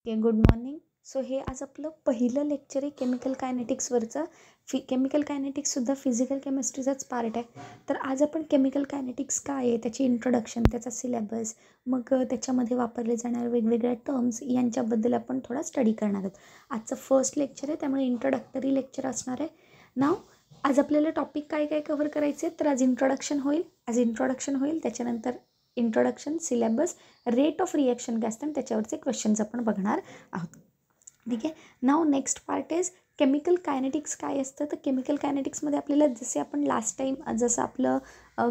Good morning. So हे आज आपलं पहिलं लेक्चर आहे केमिकल कायनेटिक्सवरचं. केमिकल कायनेटिक्ससुद्धा फिजिकल केमिस्ट्रीचाच पार्ट आहे. तर आज आपण केमिकल कायनेटिक्स काय आहे, त्याची इंट्रोडक्शन, त्याचा सिलेबस, मग त्याच्यामध्ये वापरले जाणारे वेगवेगळ्या टर्म्स यांच्याबद्दल आपण थोडा स्टडी करणार आहोत. आजचं फर्स्ट लेक्चर आहे, त्यामुळे इंट्रोडक्टरी लेक्चर असणार आहे. नाव आज आपल्याला टॉपिक काय काय कव्हर करायचे, तर आज इंट्रोडक्शन होईल. त्याच्यानंतर introduction, syllabus, rate of reaction काय असतं आणि त्याच्यावरचे क्वेश्चन्स आपण बघणार आहोत. ठीक आहे. नाव next part is chemical kinetics काय असतं. तर केमिकल कायनेटिक्समध्ये आपल्याला जसे आपण लास्ट टाईम जसं आपलं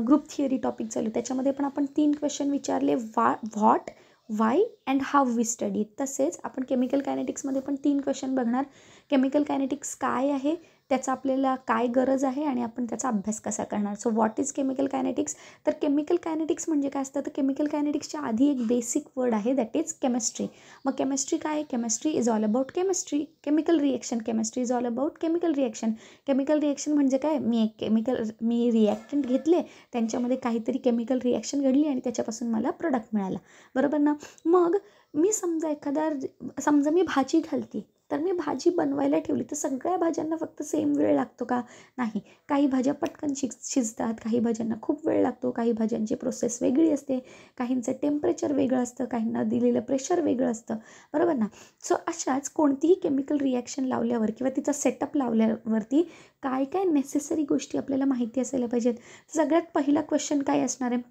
ग्रुप थिअरी टॉपिक चालू त्याच्यामध्ये पण आपण 3 क्वेश्चन विचारले, what, why and how we study. तसेच आपण केमिकल कायनेटिक्समध्ये पण 3 क्वेश्चन बघणार. केमिकल कायनेटिक्स काय आहे, त्याचा आपल्याला काय गरज आहे आणि आपण त्याचा अभ्यास कसा करणार. So what is chemical kinetics. तर केमिकल कायनेटिक्स म्हणजे काय असतं, तर केमिकल कायनेटिक्सच्या आधी एक बेसिक वर्ड आहे, दॅट इज केमिस्ट्री. मग केमिस्ट्री काय आहे, chemistry is all about chemistry. Chemical reaction, chemistry is all about chemical reaction. Chemical reaction म्हणजे काय, मी रिॲक्टंट घेतले, त्यांच्यामध्ये काहीतरी केमिकल रिॲक्शन घडली आणि त्याच्यापासून मला प्रोडक्ट मिळाला, बरोबर ना. मग मी समजा मी भाजी घालते, तर मी भाजी बनवायला ठेवली, तर सगळ्या भाज्यांना फक्त सेम वेळ लागतो का, नाही. काही भाज्या पटकन शिजतात, काही भाज्यांना खूप वेळ लागतो, काही भाज्यांची प्रोसेस वेगळी असते, काहींचं टेम्परेचर वेगळं असतं, काहींना दिलेलं प्रेशर वेगळं असतं, बरोबर ना. सो अशाच कोणतीही केमिकल रिॲक्शन लावल्यावर किंवा तिचा सेटअप लावल्यावरती काय काय नेसेसरी गोष्टी आपल्याला माहिती असायला पाहिजेत. सगळ्यात पहिला क्वेश्चन काय असणार आहे,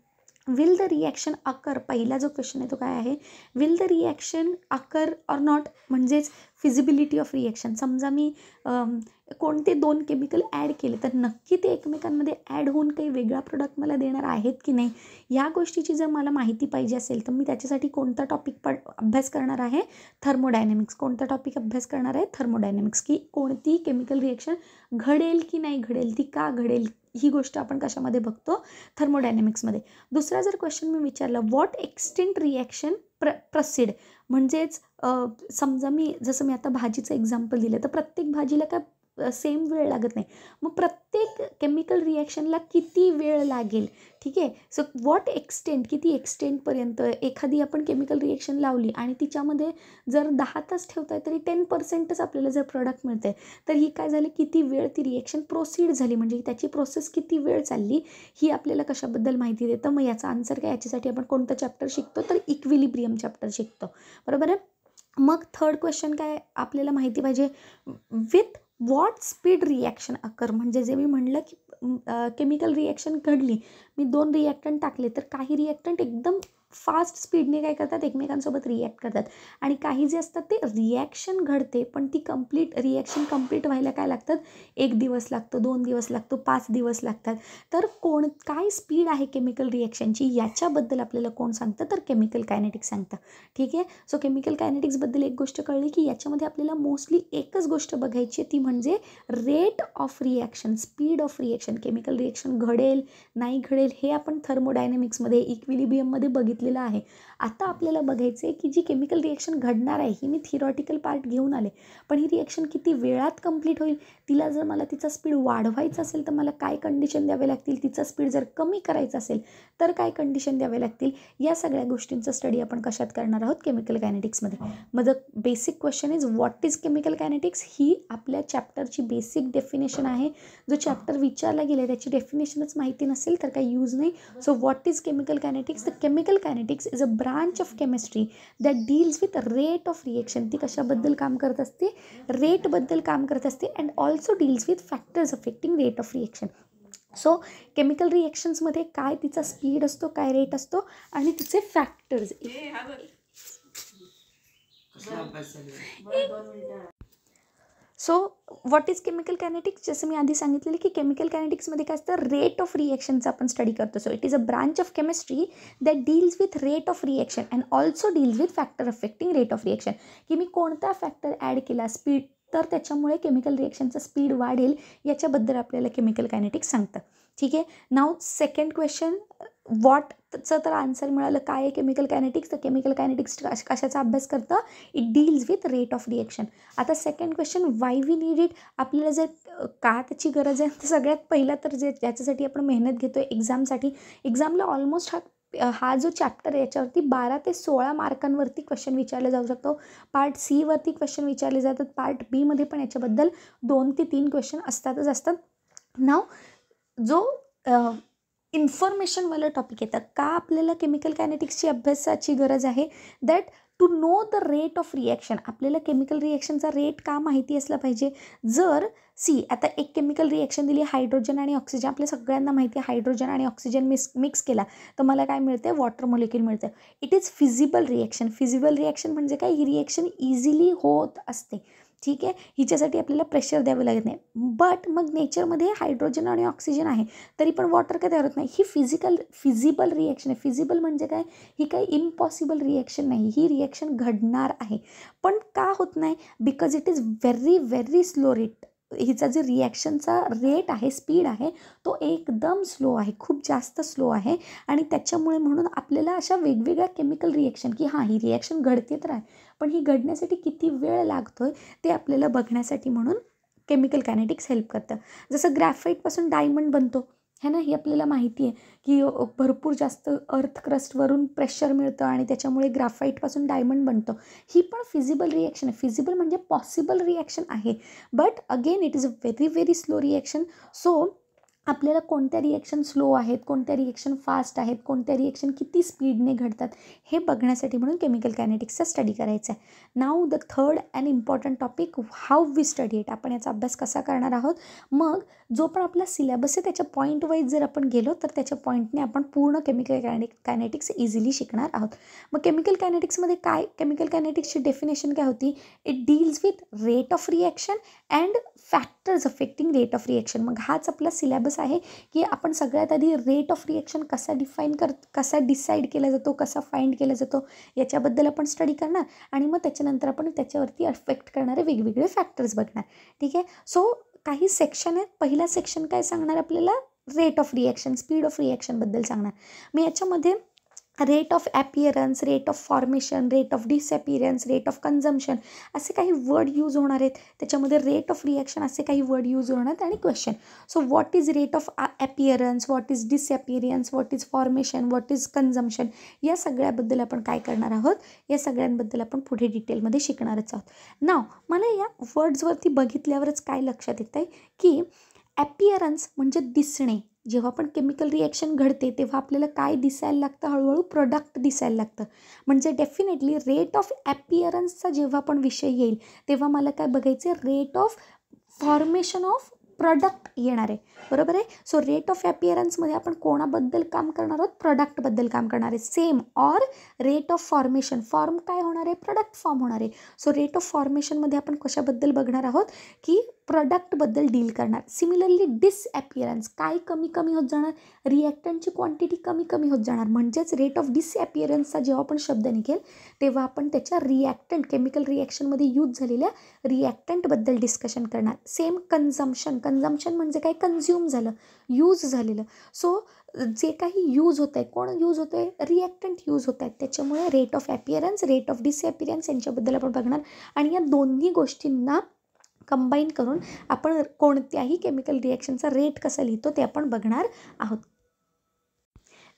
विल द रिॲक्शन अकर. पहिला जो क्वेश्चन आहे तो काय आहे, will the reaction occur or not, म्हणजेच फिजिबिलिटी ऑफ रिॲक्शन. समजा मी कोणते 2 केमिकल ॲड केले, तर नक्की ते एकमेकांमध्ये ॲड होऊन काही वेगळा प्रोडक्ट मला देणार आहेत की नाही, या गोष्टीची जर मला माहिती पाहिजे असेल तर मी त्याच्यासाठी कोणता टॉपिक अभ्यास करणार आहे, थर्मोडायनेमिक्स. कोणता टॉपिक अभ्यास करणार आहे, थर्मोडायनेमिक्स. की कोणती केमिकल रिॲक्शन घडेल की नाही घडेल, ती का घडेल, ही गोष्ट आपण कशामध्ये बघतो, थर्मोडायनेमिक्समध्ये. दुसरा जर क्वेश्चन मी विचारला, व्हॉट एक्सटेंट रिॲक्शन प्रसिड, म्हणजेच समजा जसं मी आता भाजीचं एक्झाम्पल दिलं, तर प्रत्येक भाजीला काय सेम वेळ लागत नाही, मग प्रत्येक केमिकल रिॲक्शनला किती वेळ लागेल, ठीक आहे. सो व्हॉट एक्सटेंट, किती एक्सटेंटपर्यंत एखादी आपण केमिकल रिॲक्शन लावली आणि तिच्यामध्ये जर 10 तास ठेवताय तरी 10%च आपल्याला जर प्रोडक्ट मिळते, तर ही काय झाली, किती वेळ ती रिॲक्शन प्रोसीड झाली, म्हणजे त्याची प्रोसेस किती वेळ चालली, ही आपल्याला कशाबद्दल माहिती देतं. मग याचा आन्सर काय, याच्यासाठी आपण कोणतं चॅप्टर शिकतो, तर इक्विलिब्रियम चॅप्टर शिकतो, बरोबर आहे. मग थर्ड क्वेश्चन काय आपल्याला माहिती पाहिजे, with what speed reaction occur. म्हणजे जे मी म्हणलं की केमिकल रिॲक्शन घडली, मी 2 रिॲक्टंट टाकले, तर काही रिॲक्टंट एकदम फास्ट स्पीडने काय करतात, एकमेकांसोबत रिॲक्ट करतात, आणि काही जे असतात ते रिॲक्शन घडते पण ती रिॲक्शन कंप्लीट व्हायला काय लागतात, 1 दिवस लागतो, 2 दिवस लागतो, 5 दिवस लागतात. तर काय स्पीड आहे केमिकल रिॲक्शनची, याच्याबद्दल आपल्याला कोण सांगतं, तर केमिकल कायनेटिक्स सांगतं, ठीक आहे. सो केमिकल कायनेटिक्सबद्दल एक गोष्ट कळली की याच्यामध्ये आपल्याला मोस्टली एकच गोष्ट बघायची आहे, ती म्हणजे rate of reaction, speed of reaction. Chemical reaction घडेल नाही घडेल हे आपण थर्मोडायनेमिक्समध्ये, इक्विलिब्रियममध्ये बघितलेलं आहे. आता आपल्याला बघायचं आहे की जी केमिकल रिॲक्शन घडणार आहे, ही मी थिअरॉटिकल पार्ट घेऊन आले, पण ही रिॲक्शन किती वेळात कंप्लीट होईल, तिला जर मला तिचा स्पीड वाढवायचा असेल तर मला काय कंडिशन द्यावे लागतील, तिचा स्पीड जर कमी करायचा असेल तर काय कंडिशन द्यावे लागतील, या सगळ्या गोष्टींचा स्टडी आपण कशात करणार आहोत, केमिकल कायनेटिक्समध्ये. मग basic question is what is chemical kinetics. ही आपल्या चॅप्टरची बेसिक डेफिनेशन आहे. जो चॅप्टर विचारला गेला त्याची डेफिनेशनच माहिती नसेल तर काही यूज नाही. So what is chemical kinetics. The chemical kinetics is a branch of chemistry that deals with rate of reaction. ती कशाबद्दल काम करत असते, रेटबद्दल काम करत असते, and also deals with factors affecting rate of reaction. So chemical रिॲक्शन्समध्ये काय तिचा स्पीड असतो, काय रेट असतो, आणि तिचे factors. So what is chemical kinetics. जसं मी आधी सांगितलेलं की केमिकल कायनेटिक्समध्ये काय असतं, रेट ऑफ रिॲक्शनचा आपण स्टडी करतो. So it is a branch of chemistry that deals with rate of reaction and also deals with factor affecting rate of reaction. की मी कोणता फॅक्टर ॲड केला, स्पीड, तर त्याच्यामुळे केमिकल रिॲक्शनचा स्पीड वाढेल, याच्याबद्दल आपल्याला केमिकल कायनेटिक्स सांगतं, ठीक आहे. नाव सेकंड क्वेश्चन, व्हॉटचं तर आन्सर मिळालं. काय आहे केमिकल कायनेटिक्स. तर केमिकल कायनेटिक्स कशाचा अभ्यास करतं, it deals with rate of reaction. आता second question, why we need it. आपल्याला जर का त्याची गरज आहे, तर सगळ्यात पहिला तर ज्याच्यासाठी आपण मेहनत घेतो एक्झामसाठी, एक्झामला ऑलमोस्ट हा हा जो चॅप्टर आहे याच्यावरती 12 ते 16 मार्कांवरती क्वेश्चन विचारले जाऊ शकतो. पार्ट सी वरती क्वेश्चन विचारले जातात. पार्ट बी मध्ये पण याच्याबद्दल 2 ते 3 क्वेश्चन असतात. नाव जो इन्फॉर्मेशनवालं टॉपिक येतं का आपल्याला केमिकल कायनेटिक्सची अभ्यासाची गरज आहे, that to know the rate of reaction. आपल्याला केमिकल रिॲक्शनचा रेट का माहिती असला पाहिजे. जर आता एक केमिकल रिॲक्शन दिली, हायड्रोजन आणि ऑक्सिजन. आपल्या सगळ्यांना माहिती आहे हायड्रोजन आणि ऑक्सिजन मिक्स केला तर मला काय मिळते, वॉटर मॉलिक्यूल मिळतं. It is feasible reaction. Feasible reaction म्हणजे काय, ही रिॲक्शन इझिली होत असते. ठीक आहे, हिच्यासाठी आपल्याला प्रेशर द्यावं लागत नाही. बट मग नेचरमध्ये हायड्रोजन आणि ऑक्सिजन आहे तरी पण वॉटर काय तयार होत नाही. ही फिजिबल रिॲक्शन आहे. फिजिबल म्हणजे काय, ही काही इम्पॉसिबल रिॲक्शन नाही. ही रिॲक्शन घडणार आहे. पण का होत नाही, because it is very very slow rate. हिचा जे रिॲक्शनचा रेट आहे, स्पीड आहे, तो एकदम स्लो आहे, खूप जास्त स्लो आहे. आणि त्याच्यामुळे म्हणून आपल्याला अशा वेगवेगळ्या केमिकल रिॲक्शन की हां ही रिॲक्शन घडते तर आहे, पण ही घडण्यासाठी किती वेळ लागतोय ते आपल्याला बघण्यासाठी म्हणून केमिकल कायनेटिक्स हेल्प करतं. जसं ग्रॅफाईटपासून डायमंड बनतो है ना, ही आपल्याला माहिती आहे की भरपूर जास्त अर्थ क्रस्टवरून प्रेशर मिळतं आणि त्याच्यामुळे ग्राफाईटपासून डायमंड बनतं. ही पण फिजिबल रिॲक्शन आहे. फिजिबल म्हणजे पॉसिबल रिॲक्शन आहे, but again it is a very very slow reaction. So आपल्याला कोणत्या रिॲक्शन स्लो आहेत, कोणत्या रिॲक्शन फास्ट आहेत, कोणत्या रिॲक्शन किती स्पीडने घडतात हे बघण्यासाठी म्हणून केमिकल कायनेटिक्सचा स्टडी करायचा आहे. Now the third and important topic, how we study it. आपण याचा अभ्यास कसा करणार आहोत. मग जो पण आपला सिलेबस आहे त्याच्या पॉईंट वाईज जर आपण गेलो तर त्याच्या पॉईंटने आपण पूर्ण केमिकल कायनेटिक्स इझिली शिकणार आहोत. मग केमिकल कायनेटिक्समध्ये काय, केमिकल कायनेटिक्सची डेफिनेशन काय होती, it deals with rate of reaction and factors affecting rate of reaction. मग हाच आपला सिलेबस आहे की आपण सगळ्यात आधी रेट ऑफ रिॲक्शन कसा डिसाईड केला जातो, कसा फाइंड केला जातो याच्याबद्दल आपण स्टडी करणार. आणि मग त्याच्यानंतर आपण त्याच्यावरती अफेक्ट करणारे वेगवेगळे फॅक्टर्स बघणार. ठीक आहे, सो काही सेक्शन आहेत. पहिला सेक्शन काय सांगणार आपल्याला, rate of reaction, speed of रिॲक्शनबद्दल सांगणार. मी याच्यामध्ये rate of appearance, rate of formation, rate of disappearance, rate of consumption असे काही वर्ड यूज होणार आहेत. त्याच्यामध्ये रेट ऑफ रिॲक्शन असे काही वर्ड यूज होणार आहेत आणि question. So what is rate of appearance, what is disappearance, what is formation, what is consumption, या सगळ्याबद्दल आपण काय करणार आहोत, या सगळ्यांबद्दल आपण पुढे डिटेलमध्ये शिकणारच आहोत. नाव मला या वर्ड्सवरती बघितल्यावरच काय लक्षात येतं आहे की ॲपिअरन्स म्हणजे दिसणे. जेव्हा पण केमिकल रिॲक्शन घडते तेव्हा आपल्याला काय दिसायला लागतं, हळूहळू प्रोडक्ट दिसायला लागतं. म्हणजे डेफिनेटली रेट ऑफ ॲपिअरन्सचा जेव्हा पण विषय येईल तेव्हा मला काय बघायचं, rate of formation of product येणार आहे. बरोबर आहे. सो रेट ऑफ ॲपिअरन्समध्ये आपण कोणाबद्दल काम करणार आहोत, प्रोडक्टबद्दल काम करणार आहे. Same or rate of formation, form काय होणार आहे, प्रोडक्ट फॉर्म होणार आहे. सो रेट ऑफ फॉर्मेशनमध्ये आपण कशाबद्दल बघणार आहोत की प्रोडक्टबद्दल डील करणार. सिमिलरली डिसॲपिअरन्स, काय कमी कमी होत जाणार, रिॲक्टंटची क्वांटिटी कमी कमी होत जाणार. म्हणजेच रेट ऑफ डिसॲपिअरन्सचा जेव्हा पण शब्द निघेल तेव्हा आपण त्याच्या रिॲक्टंट, केमिकल रिॲक्शनमध्ये यूज झालेल्या रिॲक्टंटबद्दल डिस्कशन करणार. सेम कन्झम्पशन, कन्झम्पशन म्हणजे काय, कन्झ्युम झालं, यूज झालेलं. सो जे काही यूज होत आहे, कोण यूज होतं आहे, रिॲक्टंट यूज होत आहेत. त्याच्यामुळे rate of appearance, rate of डिसॲपिअरन्स यांच्याबद्दल आपण बघणार. आणि या दोन्ही गोष्टींना कंबाईन करून आपण कोणत्याही केमिकल रिॲक्शनचा रेट कसा लिहितो ते आपण बघणार आहोत.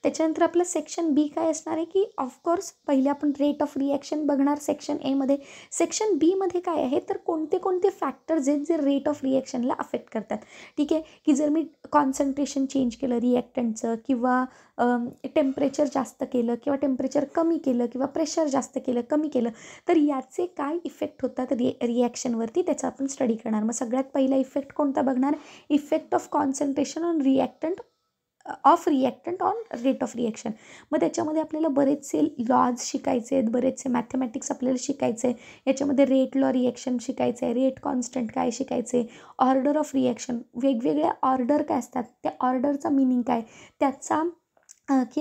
त्याच्यानंतर आपलं सेक्शन बी काय असणार आहे की ऑफकोर्स पहिले आपण रेट ऑफ रिॲक्शन बघणार सेक्शन एमध्ये. सेक्शन बीमध्ये काय आहे तर कोणते कोणते फॅक्टर्स आहेत जे रेट ऑफ रिॲक्शनला अफेक्ट करतात. ठीक आहे, की जर मी कॉन्सन्ट्रेशन चेंज केलं रिॲक्टंटचं किंवा टेम्परेचर जास्त केलं किंवा टेम्परेचर कमी केलं किंवा प्रेशर जास्त केलं कमी केलं तर याचे काय इफेक्ट होतात रिॲक्शनवरती त्याचा आपण स्टडी करणार. मग सगळ्यात पहिला इफेक्ट कोणता बघणार, effect of concentration on reactant on rate of reaction. मग त्याच्यामध्ये आपल्याला बरेचसे लॉज शिकायचे आहेत, बरेचसे मॅथमॅटिक्स आपल्याला शिकायचे आहे. याच्यामध्ये रेट लॉ रिॲक्शन शिकायचं आहे, रेट कॉन्स्टंट काय शिकायचे, ऑर्डर ऑफ रिॲक्शन, वेगवेगळ्या ऑर्डर काय असतात, त्या ऑर्डरचा मिनिंग काय, त्याचा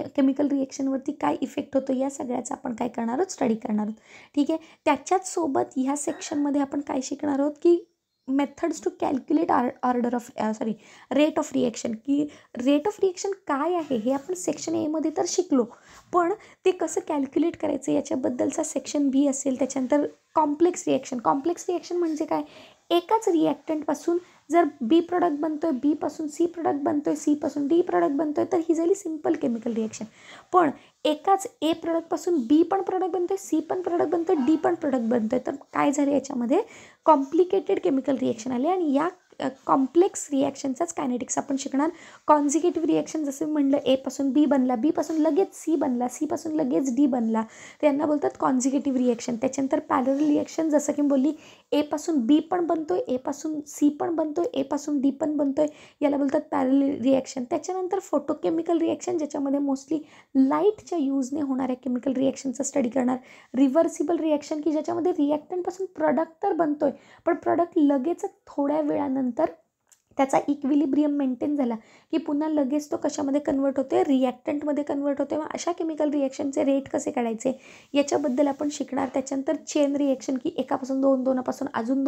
केमिकल रिॲक्शनवरती काय इफेक्ट होतो, या सगळ्याचा आपण काय करणार आहोत, स्टडी करणार आहोत. ठीक आहे, त्याच्याच सोबत ह्या सेक्शनमध्ये आपण काय शिकणार आहोत की methods to calculate rate of reaction. की रेट ऑफ रिॲक्शन काय आहे हे आपण सेक्शन एमध्ये तर शिकलो, पण ते कसं कॅल्क्युलेट करायचं याच्याबद्दलचा सेक्शन बी असेल. त्याच्यानंतर कॉम्प्लेक्स रिॲक्शन, कॉम्प्लेक्स रिॲक्शन म्हणजे काय, एकाच रिॲक्टंटपासून जर बी प्रोडक्ट बनतोय, बीपासून सी प्रोडक्ट बनतोय, सीपासून डी प्रोडक्ट बनतोय, तर ही झाली सिम्पल केमिकल रिॲक्शन. पण एकाच ए प्रोडक्टपासून बी पण प्रोडक्ट बनतोय, सी पण प्रोडक्ट बनतोय, डी पण प्रोडक्ट बनतोय, तर काय झालं याच्यामध्ये कॉम्प्लिकेटेड केमिकल रिॲक्शन आले. आणि या कॉम्प्लेक्स रिॲक्शनचाच कायनेटिक्स आपण शिकणार. कॉन्झिक्युटिव्ह रिॲक्शन जसं म्हणलं, ए पासून बी बनला, बी पासून लगेच सी बनला, सी पासून लगेच डी बनला, त्यांना बोलतात कॉन्झिक्युटिव्ह रिॲक्शन. त्याच्यानंतर पॅरलल रिॲक्शन जसं की बोलली, ए पासून बी पण बनतोय, ए पासून सी पण बनतोय, ए पासून डी पण बनतोय, याला बोलतात पॅरलल रिॲक्शन. त्याच्यानंतर फोटोकेमिकल रिॲक्शन, ज्याच्यामध्ये मोस्टली लाईटच्या यूजने होणाऱ्या केमिकल रिॲक्शनचा स्टडी करणार. रिव्हर्सिबल रिॲक्शन की ज्याच्यामध्ये रिॲक्टंटपासून प्रोडक्ट तर बनतोय, पण प्रोडक्ट लगेच थोड्या वेळानंतर त्याचा इक्विलिब्रियम मेंटेन झाला की पुन्हा लगेच तो कशामध्ये कन्वर्ट होते, रिॲक्टंटमध्ये कन्वर्ट होते. मग अशा केमिकल रिॲक्शनचे रेट कसे काढायचे याच्याबद्दल आपण शिकणार. त्याच्यानंतर चेन रिॲक्शन की एकापासून दोन, दोनापासून अजून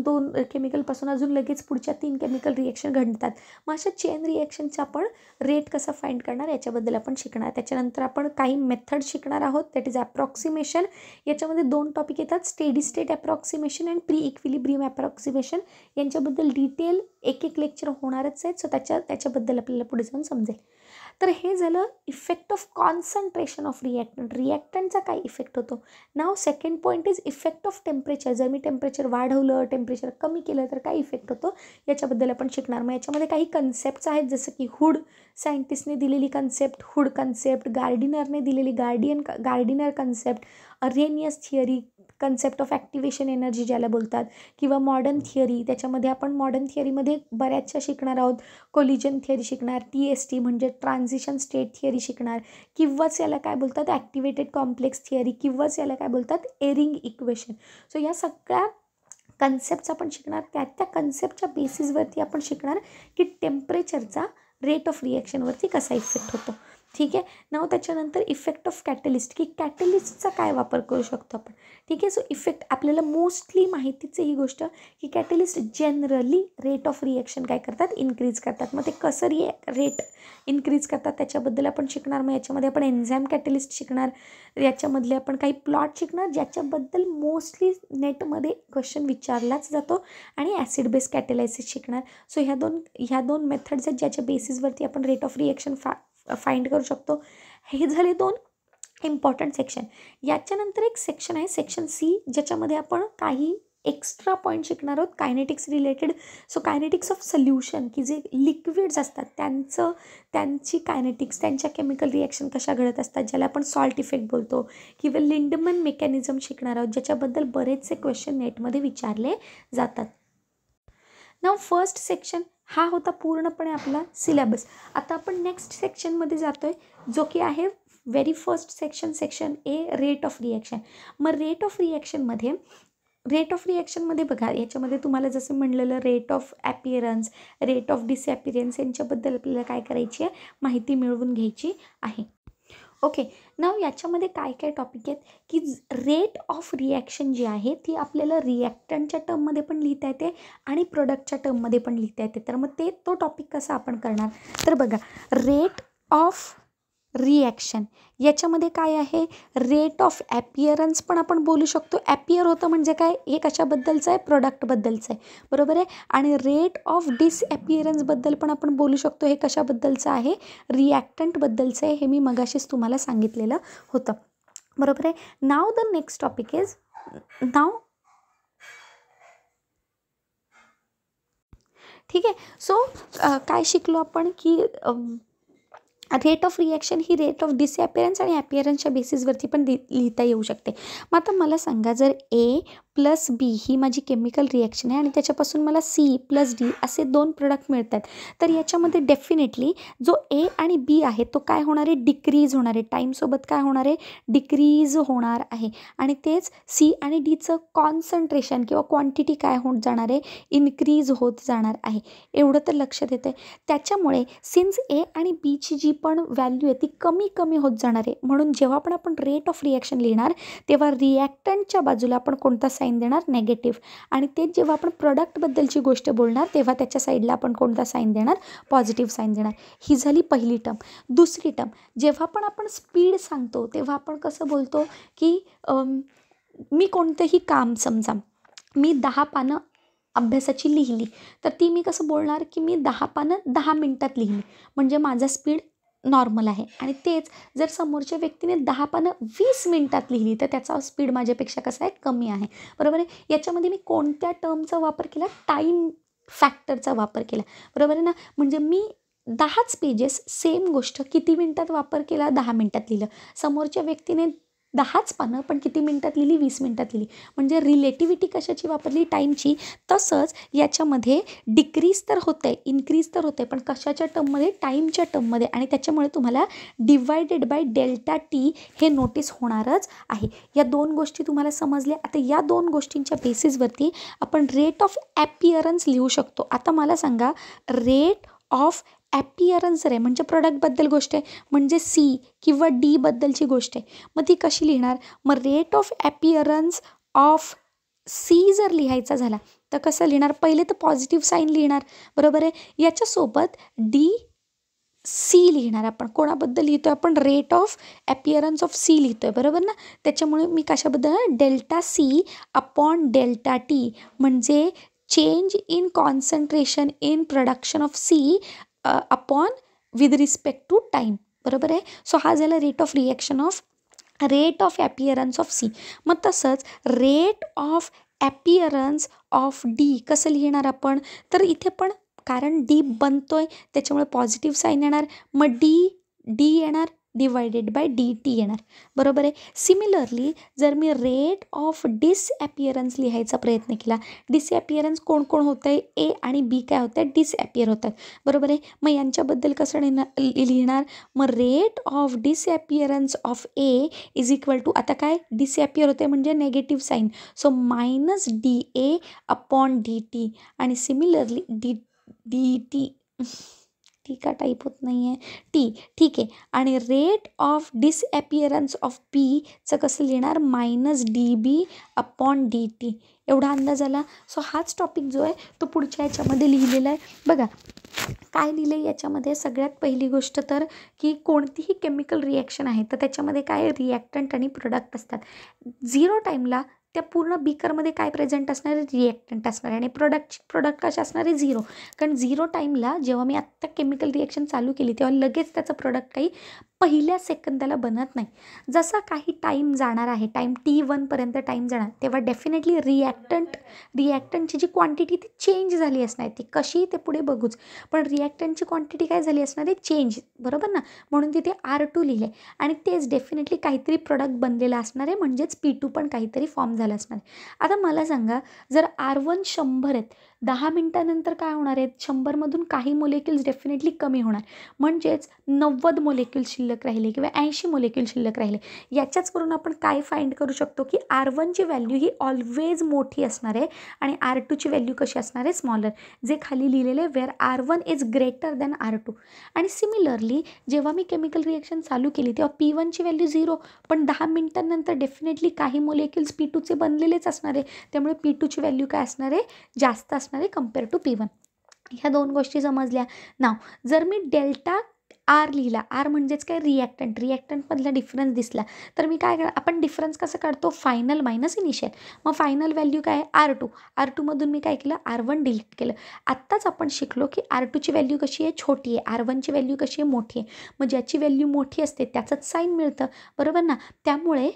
दोन केमिकलपासून अजून लगेच पुढच्या 3 केमिकल रिॲक्शन घडतात. मग अशा चेन रिॲक्शनचा आपण रेट कसा फाइंड करणार याच्याबद्दल आपण शिकणार. त्याच्यानंतर आपण काही मेथड शिकणार आहोत, दॅट इज ॲप्रॉक्सिमेशन. याच्यामध्ये 2 टॉपिक येतात, steady state approximation and pre equilibrium approximation. यांच्याबद्दल डिटेल एक लेक्चर होणारच आहेत. सो त्याच्याबद्दल आपल्याला पुढे जाऊन समजेल. तर हे झालं effect of concentration of reactant. रिॲक्टंटचा काय इफेक्ट होतो. Now second point is effect of temperature. जर मी टेम्परेचर वाढवलं, टेम्परेचर कमी केलं तर काय इफेक्ट होतो याच्याबद्दल आपण शिकणार. मग याच्यामध्ये काही कन्सेप्ट्स आहेत, जसं की हुड सायंटिस्टने दिलेली कन्सेप्ट, हुड कन्सेप्ट, गार्डिनरने दिलेली Gardiner concept, Arrhenius theory, concept of activation energy ज्याला बोलतात, किंवा मॉडर्न थिअरी. त्याच्यामध्ये आपण मॉडर्न थिअरीमध्ये बऱ्याचशा शिकणार आहोत. कोलिजन थिअरी शिकणार, TST म्हणजे ट्रान्झिशन स्टेट थिअरी शिकणार, किंवाच याला काय बोलतात ॲक्टिवेटेड कॉम्प्लेक्स थिअरी, किंवाच याला काय बोलतात एरिंग इक्वेशन. सो या सगळ्या कन्सेप्ट्स आपण शिकणार. त्या कन्सेप्टच्या बेसिसवरती आपण शिकणार की टेम्परेचरचा रेट ऑफ रिॲक्शनवरती कसा इफेक्ट होतो. ठीक आहे. नाव त्याच्यानंतर इफेक्ट ऑफ कॅटलिस्ट की कॅटलिस्टचा काय वापर करू शकतो आपण. ठीक आहे. सो इफेक्ट आपल्याला मोस्टली माहितीच आहे ही गोष्ट की catalyst generally rate of reaction काय करतात, इन्क्रीज करतात. मग ते कसं रेट इन्क्रीज करतात त्याच्याबद्दल आपण शिकणार. मग याच्यामध्ये आपण एन्झाईम कॅटलिस्ट शिकणार. याच्यामधले आपण काही प्लॉट शिकणार ज्याच्याबद्दल मोस्टली नेटमध्ये क्वेश्चन विचारलाच जातो. आणि ॲसिड बेस कॅटलायसिस शिकणार. सो ह्या दोन मेथड्स आहेत ज्याच्या बेसिसवरती आपण रेट ऑफ रिॲक्शन फाइंड करू शकतो. हे झाले 2 इम्पॉर्टंट सेक्शन. याच्यानंतर एक सेक्शन आहे सेक्शन C, ज्याच्यामध्ये आपण काही एक्स्ट्रा पॉईंट शिकणार आहोत kinetics related. So kinetics of solution की जे लिक्विड्स असतात त्यांची कायनेटिक्स, त्यांच्या केमिकल रिॲक्शन कशा घडत असतात, ज्याला आपण सॉल्ट इफेक्ट बोलतो, किंवा लिंडमन मेकॅनिझम शिकणार आहोत, ज्याच्याबद्दल बरेचसे क्वेश्चन नेटमध्ये विचारले जातात. नाव फर्स्ट सेक्शन हा होता पूर्णपणे आपला सिलेबस. आता आपण नेक्स्ट सेक्शनमध्ये जातो आहे, जो की आहे very first section A, rate of reaction. मग रेट ऑफ रिॲक्शनमध्ये बघा, याच्यामध्ये तुम्हाला जसं म्हणलेलं rate of appearance, rate of डिसॲपिअरन्स यांच्याबद्दल आपल्याला काय करायची आहे, माहिती मिळवून घ्यायची आहे. ओके. नाव याच्यामध्ये काय काय टॉपिक आहेत की रेट ऑफ रिॲक्शन जी आहे ती आपल्याला रिॲक्टंटच्या टर्ममध्ये पण लिहिता येते आणि प्रोडक्टच्या टर्ममध्ये पण लिहिता येते. तर मग तो टॉपिक कसा आपण करणार. तर बघा, रेट ऑफ रिॲक्शन याच्यामध्ये काय आहे, रेट ऑफ ॲपिअरन्स पण आपण बोलू शकतो. ॲपिअर होतं म्हणजे काय, हे कशाबद्दलचं आहे, प्रोडक्टबद्दलचं आहे, बरोबर आहे. आणि रेट ऑफ डिसॲपिअरन्सबद्दल पण आपण बोलू शकतो. हे कशाबद्दलचं आहे, रिॲक्टंटबद्दलचं आहे. हे मी मगाशीच तुम्हाला सांगितलेलं होतं, बरोबर आहे. Now the next topic is ठीक आहे. सो काय शिकलो आपण की रेट ऑफ रिॲक्शन ही रेट ऑफ डिसॲपिअरन्स आणि ॲपिअरन्सच्या बेसिसवरती पण लिहिता येऊ शकते. मग आता मला सांगा, जर A प्लस B ही माझी केमिकल रिॲक्शन आहे आणि त्याच्यापासून मला C प्लस D असे 2 प्रोडक्ट मिळतात, तर याच्यामध्ये डेफिनेटली जो A आणि B आहे तो काय होणार आहे, डिक्रीज होणार आहे. टाईमसोबत काय होणार आहे, डिक्रीज होणार आहे. आणि तेच C आणि Dचं कॉन्सन्ट्रेशन किंवा क्वांटिटी काय होत जाणार आहे, इन्क्रीज होत जाणार आहे. एवढं तर लक्षात येतं आहे. त्याच्यामुळे सिन्स A आणि Bची जी पण व्हॅल्यू आहे ती कमी होत जाणार आहे. म्हणून जेव्हा पण आपण रेट ऑफ रिॲक्शन लिहिणार तेव्हा रिॲक्टंटच्या बाजूला आपण कोणता साईन देणार, नेगेटिव्ह. आणि तेच जेव्हा आपण प्रोडक्टबद्दलची गोष्ट बोलणार तेव्हा त्याच्या साईडला आपण कोणता साईन देणार, पॉझिटिव्ह साईन देणार. ही झाली पहिली टर्म. दुसरी टर्म, जेव्हा पण आपण स्पीड सांगतो तेव्हा आपण कसं बोलतो की मी कोणतंही काम, समजा मी 10 पानं अभ्यासाची लिहिली तर ती मी कसं बोलणार की मी 10 पानं 10 मिनटात लिहिली, म्हणजे माझा स्पीड नॉर्मल आहे. आणि तेच जर समोरच्या व्यक्तीने 10 पानं 20 मिनटात लिहिली तर त्याचा स्पीड माझ्यापेक्षा कसा आहे, कमी आहे. बरोबर आहे. याच्यामध्ये मी कोणत्या टर्मचा वापर केला, टाईम फॅक्टरचा वापर केला. बरोबर आहे ना. म्हणजे मी 10च पेजेस सेम गोष्ट किती मिनटात वापर केला, 10 मिनटात लिहिलं. समोरच्या व्यक्तीने 10च पानं पण किती मिनटात लिहिली, 20 मिनटात लिहिली. म्हणजे रिलेटिव्हिटी कशाची वापरली, टाईमची. तसंच याच्यामध्ये डिक्रीज तर होतं आहे, इन्क्रीज तर होतं आहे, पण कशाच्या टर्ममध्ये, टाईमच्या टर्ममध्ये. आणि त्याच्यामुळे तुम्हाला डिवायडेड बाय डेल्टा टी हे नोटीस होणारच आहे. या 2 गोष्टी तुम्हाला समजल्या. आता या 2 गोष्टींच्या बेसिसवरती आपण रेट ऑफ ॲपिअरन्स लिहू शकतो. आता मला सांगा, रेट ऑफ ॲपिअरन्स आहे म्हणजे प्रोडक्टबद्दल गोष्ट आहे, म्हणजे सी किंवा डी बद्दलची गोष्ट आहे. मग ती कशी लिहिणार, मग rate of appearance of C जर लिहायचा झाला तर कसं लिहिणार, पहिले तर पॉझिटिव्ह साईन लिहिणार. बरोबर आहे. याच्यासोबत डी सी लिहिणार. आपण कोणाबद्दल लिहितो, आपण rate of appearance of C लिहितो आहे. बरोबर ना. त्याच्यामुळे मी कशाबद्दल, delta C upon delta T म्हणजे change in concentration in production of C upon with respect to time. बरोबर आहे. सो हा झाला rate of reaction of rate of appearance of C. मग तसंच rate of appearance of D कसं लिहिणार आपण, तर इथे पण कारण डी बनतोय त्याच्यामुळे पॉझिटिव्ह साईन येणार. मग डी येणार डिवायडेड बाय डी टी येणार. बरोबर आहे. सिमिलरली जर मी रेट ऑफ डिसॲपिअरन्स लिहायचा प्रयत्न केला, डिसॲपिअरन्स कोण कोण होतं आहे, ए आणि बी काय होतं आहे, डिसॲपिअर होतात. बरोबर आहे. मग यांच्याबद्दल कसं लिहिणार, मग rate of disappearance of A is equal to, आता काय डिसॲपिअर होते म्हणजे negative sign, so minus D A upon D T. आणि सिमिलरली डी टी का टाईप होत नाही आहे, टी. ठीक आहे. आणि रेट ऑफ डिसॲपिअरन्स ऑफ पीचं कसं लिहिणार, minus D B upon D T. एवढा अंदाज आला. सो हाच टॉपिक जो आहे तो पुढच्या याच्यामध्ये लिहिलेला आहे. बघा काय लिहिलं आहे याच्यामध्ये. सगळ्यात पहिली गोष्ट तर की कोणतीही केमिकल रिॲक्शन आहे तर त्याच्यामध्ये काय रिॲक्टंट आणि प्रोडक्ट असतात. 0 टाईमला त्या पूर्ण बीकरमध्ये काय प्रेझेंट असणार आहे, रिॲक्टंट असणार आहे. आणि प्रोडक्ट कशा असणार आहे, 0. कारण 0 टाईमला जेव्हा मी आत्ता केमिकल रिॲक्शन चालू केली तेव्हा लगेच त्याचं प्रोडक्ट काही पहिल्या सेकंदाला बनत नाही. जसा काही टाईम जाणार आहे, टाईम T1पर्यंत टाईम जाणार, तेव्हा डेफिनेटली रिॲक्टंटची जी क्वांटिटी ती चेंज झाली असणार आहे. ती कशी ते पुढे बघूच, पण रिॲक्टंटची क्वांटिटी काय झाली असणार आहे, चेंज. बरोबर ना. म्हणून तिथे R2 लिहिले. आणि तेच डेफिनेटली काहीतरी प्रोडक्ट बनलेला असणार आहे, म्हणजेच P2 पण काहीतरी फॉर्म झाला असणार आहे. आता मला सांगा, जर R1 100 आहेत, 10 मिनटानंतर काय होणार आहेत, 100मधून काही मोलेक्युल्स डेफिनेटली कमी होणार, म्हणजेच 90 मोलेक्युल्स शिल्लक राहिले किंवा 80 मोलेक्युल शिल्लक राहिले. याच्याच वरून आपण काय फाइंड करू शकतो की R1ची व्हॅल्यू ही ऑलवेज मोठी असणार आहे आणि R2ची व्हॅल्यू कशी असणार आहे, स्मॉलर. जे खाली लिहिलेले wear R1 is greater than R2. आणि सिमिलरली जेव्हा मी केमिकल रिॲक्शन चालू केली तेव्हा P1ची व्हॅल्यू 0, पण 10 मिनटांनंतर डेफिनेटली काही मोलेक्युल्स P2चे बनलेलेच असणार आहे. त्यामुळे P2ची व्हॅल्यू काय असणार आहे, जास्त असणार आहे कम्पेअर टू P1. ह्या 2 गोष्टी समजल्या. नाव जर मी डेल्टा आर लिहिला, आर म्हणजेच काय, रिॲक्टंटमधला डिफरन्स दिसला तर मी काय करा, आपण डिफरन्स कसं काढतो, फायनल मायनस इनिशियल. मग फायनल व्हॅल्यू काय आहे, R2मधून मी काय केलं, R1 डिलीट केलं. आत्ताच आपण शिकलो की R2ची व्हॅल्यू कशी आहे, छोटी आहे, R1ची व्हॅल्यू कशी आहे, मोठी आहे. मग ज्याची व्हॅल्यू मोठी असते त्याचंच साईन मिळतं. बरोबर ना. त्यामुळे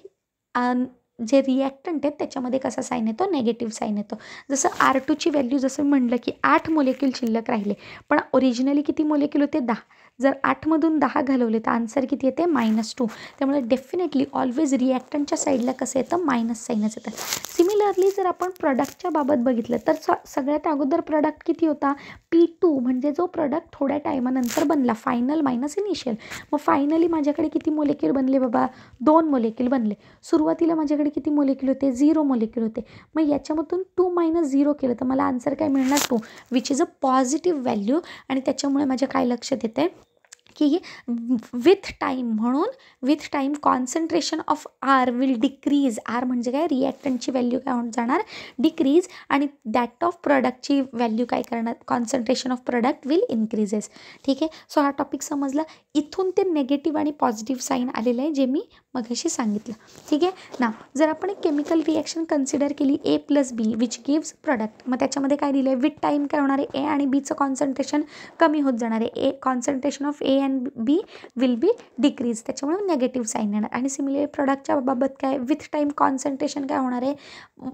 जे रिॲक्टंट आहेत त्याच्यामध्ये कसा साईन येतो, नेगेटिव्ह साईन येतो. जसं R2ची व्हॅल्यू जसं मी म्हणलं की 8 मोलेक्युल शिल्लक राहिले, पण ओरिजिनली किती मोलेक्युल होते, 10. जर 8मधून 10 घालवले तर आन्सर किती येते, -2. त्यामुळे डेफिनेटली ऑलवेज रिॲक्टंटच्या साईडला कसं येतं, मायनस साईनच येतं. सिमिलरली जर आपण प्रोडक्टच्या बाबत बघितलं तर सगळ्यात अगोदर प्रोडक्ट किती होता, P2, म्हणजे जो प्रोडक्ट थोड्या टायमानंतर बनला, फायनल मायनस इनिशियल. मग फायनली माझ्याकडे किती मोलेक्युल बनले बाबा, 2 मोलेक्युल बनले. सुरुवातीला माझ्याकडे किती मोलेक्युल होते, 0 मोलेक्युल होते. मग याच्यामधून 2 - 0 केलं तर मला आन्सर काय मिळणार, 2, which is a positive value. आणि त्याच्यामुळे माझ्या काय लक्षात येतं आहे, की विथ टाईम, म्हणून with time concentration of R will decrease. R म्हणजे काय, रिॲक्टंटची व्हॅल्यू काय होत जाणार, डिक्रीज, आणि दॅट ऑफ प्रोडक्टची व्हॅल्यू काय करणार, concentration of product will increases. ठीक आहे. सो हा टॉपिक समजला. इथून ते नेगेटिव्ह आणि पॉझिटिव्ह साईन आलेलं आहे जे मी मगाशी सांगितलं. ठीक आहे ना. जर आपण एक केमिकल रिॲक्शन कन्सिडर केली A+B विच गिव्स प्रोडक्ट, मग त्याच्यामध्ये काय दिलं आहे, विथ टाईम काय होणार आहे, ए आणि बीचं कॉन्सन्ट्रेशन कमी होत जाणार आहे. Concentration of A and B will be decrease, त्याच्यामुळे नेगेटिव्ह साईन येणार. आणि सिमिलरली प्रोडक्टच्या बाबत काय, विथ टाईम कॉन्सन्ट्रेशन काय होणार आहे,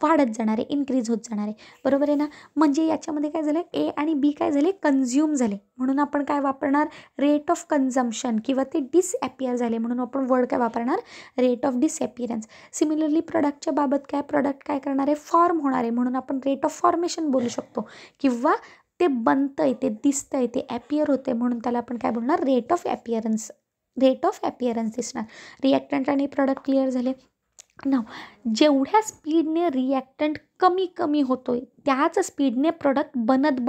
वाढत जाणार आहे, इन्क्रीज होत जाणार आहे. बरोबर आहे ना. म्हणजे याच्यामध्ये काय झालं, ए आणि बी काय झाले, कन्झ्युम झाले, म्हणून आपण काय वापरणार, रेट ऑफ कन्झम्पशन, किंवा ते डिसॲपियर झाले म्हणून आपण वर्ड काय वापरणार, रेट ऑफ डिसॲपियरन्स. सिमिलरली प्रोडक्टच्या बाबत काय, प्रोडक्ट काय करणार आहे, फॉर्म होणार आहे, म्हणून आपण रेट ऑफ फॉर्मेशन बोलू शकतो, किंवा ते बनतंय, ते दिसतंय, ते ॲपियर होते, म्हणून त्याला आपण काय बोलणार, रेट ऑफ ॲपियरन्स. रेट ऑफ ॲपियरन्स दिसणार. रिॲक्टंट आणि प्रोडक्ट क्लिअर झाले ना. जेवढ्या स्पीडने रिॲक्टंट कमी कमी होतोय त्याच स्पीडने प्रोडक्ट बनत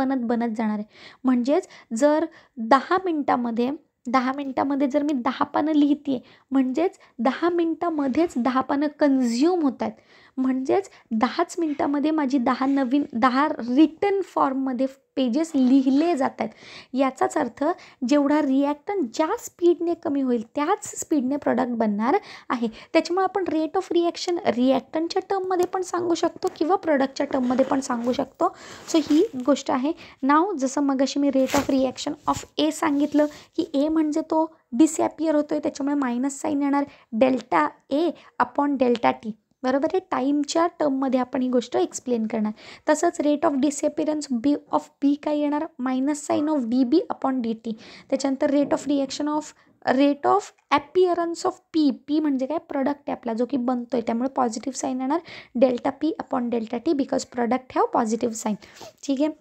जाणार आहे. म्हणजेच जर 10 मिनटामध्ये जर मी 10 पानं लिहिते आहे, म्हणजेच 10 मिनटामध्येच 10 पानं कन्झ्युम होत आहेत, म्हणजेच 10च मिनटामध्ये माझी 10 रिटन फॉर्ममध्ये पेजेस लिहिले जात आहेत. याचाच अर्थ जेवढा रिॲक्टंट ज्या स्पीडने कमी होईल त्याच स्पीडने प्रोडक्ट बनणार आहे. त्याच्यामुळे आपण रेट ऑफ रिॲक्शन रिॲक्टंटच्या टर्ममध्ये पण सांगू शकतो किंवा प्रोडक्टच्या टर्ममध्ये पण सांगू शकतो. सो ही गोष्ट आहे. नाव जसं मगाशी मी रेट ऑफ रिॲक्शन ऑफ ए सांगितलं की ए म्हणजे तो डिसॲपियर होतो आहे, त्याच्यामुळे मायनस साईन येणार, delta A upon delta T. बरोबर आहे. टाईमच्या टर्ममध्ये आपण ही गोष्ट एक्सप्लेन करणार. तसंच rate of disappearance of B काय येणार, minus sign of D B upon D T. त्याच्यानंतर rate of reaction of rate of appearance of P म्हणजे काय, प्रोडक्ट आहे आपला जो की बनतो आहे, त्यामुळे पॉझिटिव्ह साईन येणार, delta P upon delta T, because product have positive sign. ठीक आहे.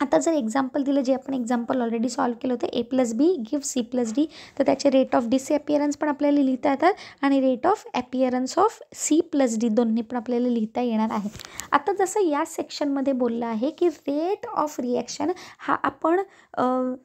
आता जर एक्झाम्पल दिलं, जे आपण एक्झाम्पल ऑलरेडी सॉल्व्ह केलं होतं, A+B गिव्ह C+D, तर त्याचे रेट ऑफ डिसॲपियरन्स पण आपल्याला लिहिता येतात आणि rate of appearance of C+D दोन्ही पण आपल्याला लिहिता येणार आहे. आता जसं या सेक्शनमध्ये बोललं आहे की रेट ऑफ रिॲक्शन हा आपण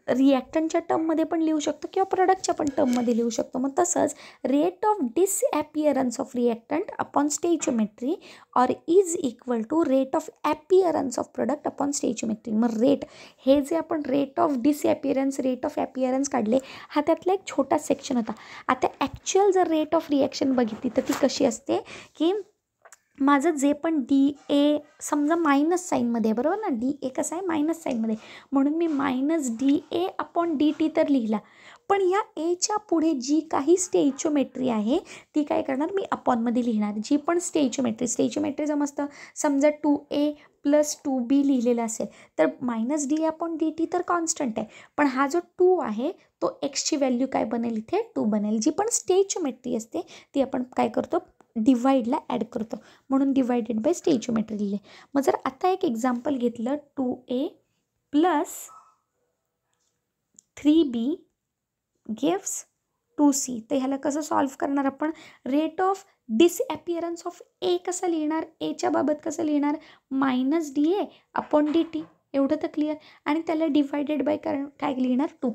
रिॲक्टंटच्या टर्ममध्ये पण लिहू शकतो किंवा प्रोडक्टच्या पण टर्ममध्ये लिहू शकतो. मग तसंच rate of disappearance of reactant upon stoichiometry or is equal to rate of appearance of product upon stoichiometry. मग रेट, हे जे आपण rate of disappearance rate of appearance काढले, हा त्यातला एक छोटा सेक्शन होता. आता ॲक्च्युअल जर रेट ऑफ रिॲक्शन बघितली तर ती कशी असते की माझं जे पण डी ए समजा मायनस साईनमध्ये आहे, बरोबर ना, डी ए कसं आहे, मायनस साईनमध्ये, म्हणून मी minus D A upon D T तर लिहिला. पण या एच्या पुढे जी काही स्टेचिओमेट्री आहे ती काय करणार, मी अपॉनमध्ये लिहिणार. जी पण स्टेचिओमेट्री समजतं, समजा 2A + 2B लिहिलेलं असेल तर minus D upon D T तर कॉन्स्टंट आहे, पण हा जो 2 आहे तो एक्सची व्हॅल्यू काय बनेल, इथे 2 बनेल. जी पण स्टेचिओमेट्री असते ती आपण काय करतो, डिवाइडला ॲड करतो, म्हणून डिवायडेड बाय स्टेचिओमेट्री लिहिले. मग जर आता एक एक्झाम्पल घेतलं, 2A + 3B गिव्स 2C, तर ह्याला कसं सॉल्व्ह करणार आपण, रेट ऑफ डिसॲपियरन्स ऑफ ए कसं लिहिणार, एच्या बाबत कसं लिहिणार, minus D A upon D T, एवढं तर क्लिअर. आणि त्याला डिवायडेड बाय काय लिहिणार, 2.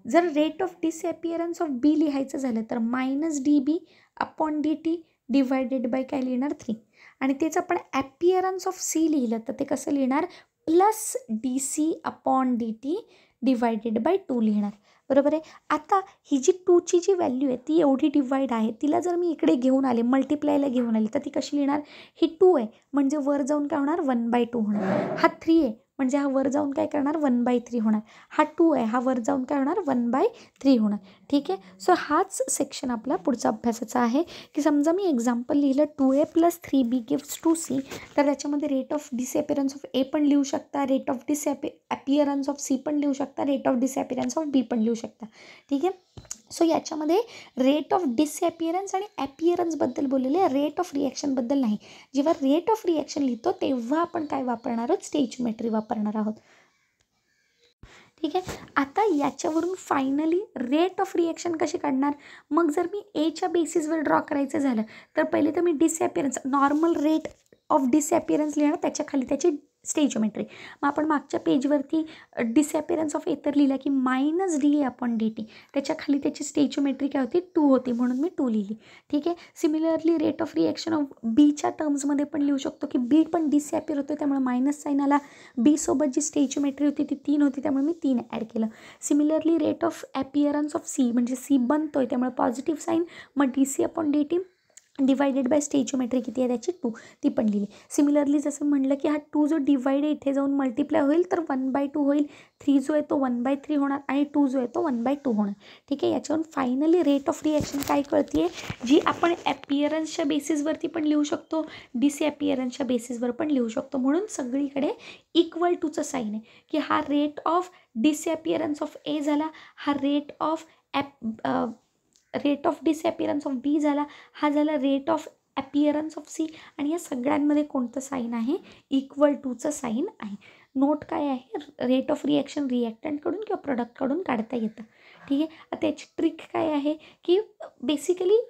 जर rate of disappearance of B लिहायचं झालं तर minus D B upon D T divided by काय लिहिणार, 3. आणि तेच आपण ॲपियरन्स ऑफ सी लिहिलं तर ते कसं लिहिणार, plus D C upon D T divided by 2 लिहिणार. बरोबर आहे. आता ही जी 2ची जी व्हॅल्यू आहे ती एवढी डिवाइड आहे, तिला जर मी इकडे घेऊन आले, मल्टिप्लायला घेऊन आले, तर ती कशी लिहिणार, ही 2 आहे म्हणजे वर जाऊन काय होणार, 1/2 होणार. हा 3 आहे म्हणजे हा वर जाऊन काय करणार, 1/3 होणार. हा 2 आहे, हा वर जाऊन काय होणार, 1/3 होणार. ठीक आहे. सो हाच सेक्शन आपला पुढचा अभ्यासाचा आहे की समजा मी एक्झाम्पल लिहिलं 2A + 3B गिव्स 2C, तर त्याच्यामध्ये रेट ऑफ डिसॲपियरन्स ऑफ ए पण लिहू शकता, rate of disappearance of C पण लिहू शकता, रेट ऑफ डिसॲपियरन्स ऑफ बी पण लिहू शकता. ठीक आहे. सो याच्यामध्ये रेट ऑफ डिसॲपियरन्स आणि ॲपियरन्सबद्दल बोललेले, रेट ऑफ रिॲक्शनबद्दल नाही. जेव्हा रेट ऑफ रिॲक्शन लिहितो तेव्हा आपण काय वापरणार आहोत, स्टेचिओमेट्री वापरणार आहोत. ठीक आहे. आता याच्यावरून फायनली रेट ऑफ रिॲक्शन कशी काढणार, मग जर मी एच्या बेसिसवर ड्रॉ करायचं झालं तर पहिले तर मी डिसॲपियरन्स, नॉर्मल रेट ऑफ डिसॲपियरन्स लिहिणार, त्याच्या खाली त्याची स्टेचिओमेट्री. मग आपण मागच्या पेजवरती डिसअपिअरन्स ऑफ ए तर लिहिला की -dA/dt. त्याच्या खाली त्याची स्टेचिओमेट्री काय होती 2 होती म्हणून मी 2 लिहिली. ठीक आहे. Similarly rate of reaction of बीच्या टर्म्समध्ये पण लिहू शकतो की बी पण डिसअपिअर होतो त्यामुळे मायनस साईन आला. बी सोबत जी स्टेचिओमेट्री होती ती 3 होती त्यामुळे मी 3 ॲड केलं. Similarly rate of appearance of C म्हणजे सी बनतोय त्यामुळे पॉझिटिव्ह साईन, मग dC/dt डिवायडेड बाय स्टेचिओमेट्री किती आहे त्याची 2 ती पण लिहिली. सिमिलरली जसं म्हणलं की हा 2 जो डिवाइड आहे इथे जाऊन मल्टिप्लाय होईल तर 1/2 होईल. 3 जो आहे तो 1/3 होणार आणि 2 जो आहे तो 1/2 होणार. ठीक आहे. याच्यावरून फायनली रेट ऑफ रिॲक्शन काय कळते जी आपण ॲपिअरन्सच्या बेसिसवरती पण लिहू शकतो, डिसअपिअरन्सच्या बेसिसवर पण लिहू शकतो. म्हणून सगळीकडे इक्वल टूचं साईन आहे की हा rate of disappearance of A झाला, हा rate of disappearance of B झाला, हा झाला rate of appearance of C. आणि या सगळ्यांमध्ये कोणतं साईन आहे इक्वल टूचं साईन आहे. नोट काय आहे रेट ऑफ रिॲक्शन रिॲक्टंटकडून किंवा प्रोडक्टकडून काढता येतं. ठीक आहे. आता याची ट्रिक काय आहे की बेसिकली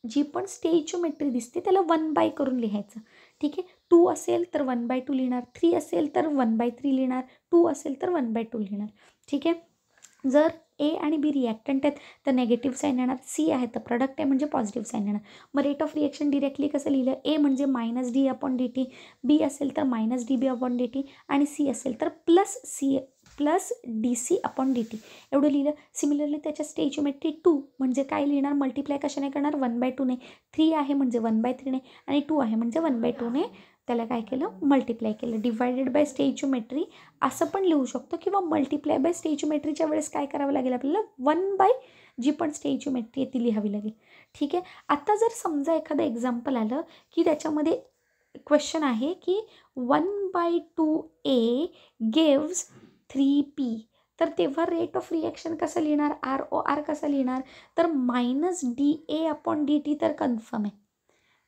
जी पण स्टेचिओमेट्री दिसते त्याला 1/, करून लिहायचं. ठीक आहे. 2 असेल तर 1/2 लिहिणार, 3 असेल तर 1/3 लिहिणार, 2 असेल तर 1/2 लिहिणार. ठीक आहे. जर ए आणि बी रिॲक्टंट आहेत तर नेगेटिव्ह साईन येणार, सी आहे तर प्रोडक्ट आहे म्हणजे पॉझिटिव्ह साईन येणार. मग रेट ऑफ रिॲक्शन डिरेक्टली कसं लिहिलं, ए म्हणजे -D/dt, बी असेल तर -dB/dt आणि सी असेल तर प्लस dC/dt एवढं लिहिलं. सिमिलरली त्याच्या स्टेचिओमेट्री 2 म्हणजे काय लिहिणार, मल्टिप्लाय कशाने करणार 1/2 ने, 3 आहे म्हणजे 1/3 ने आणि 2 आहे म्हणजे 1/2 ने त्याला काय केलं मल्टिप्लाय केलं. डिवायडेड बाय स्टेचिओमेट्री असं पण लिहू शकतो किंवा मल्टिप्लाय बाय स्टेचिओमेट्रीच्या वेळेस काय करावं लागेल आपल्याला 1/, जी पण स्टेचिओमेट्री आहे ती लिहावी लागेल. ठीक आहे. आता जर समजा एखादं एक्झाम्पल आलं की त्याच्यामध्ये क्वेश्चन आहे की 1/2A गिव्स 3P तर तेव्हा रेट ऑफ रिॲक्शन कसं लिहिणार, ROR कसं लिहिणार, तर -dA/dt तर कन्फर्म आहे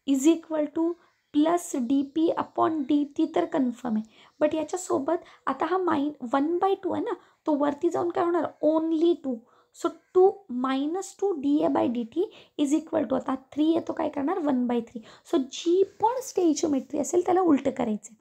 इज इक्वल टू +dP/dt तर कन्फर्म आहे. बट याच्यासोबत आता हा 1/2 आहे ना, तो वरती जाऊन काय होणार only 2. So -2 dA/dt is equal to आता 3 येतो काय करणार 1/3. सो जी पण स्टेचिओमेट्री असेल त्याला उलटं करायचं.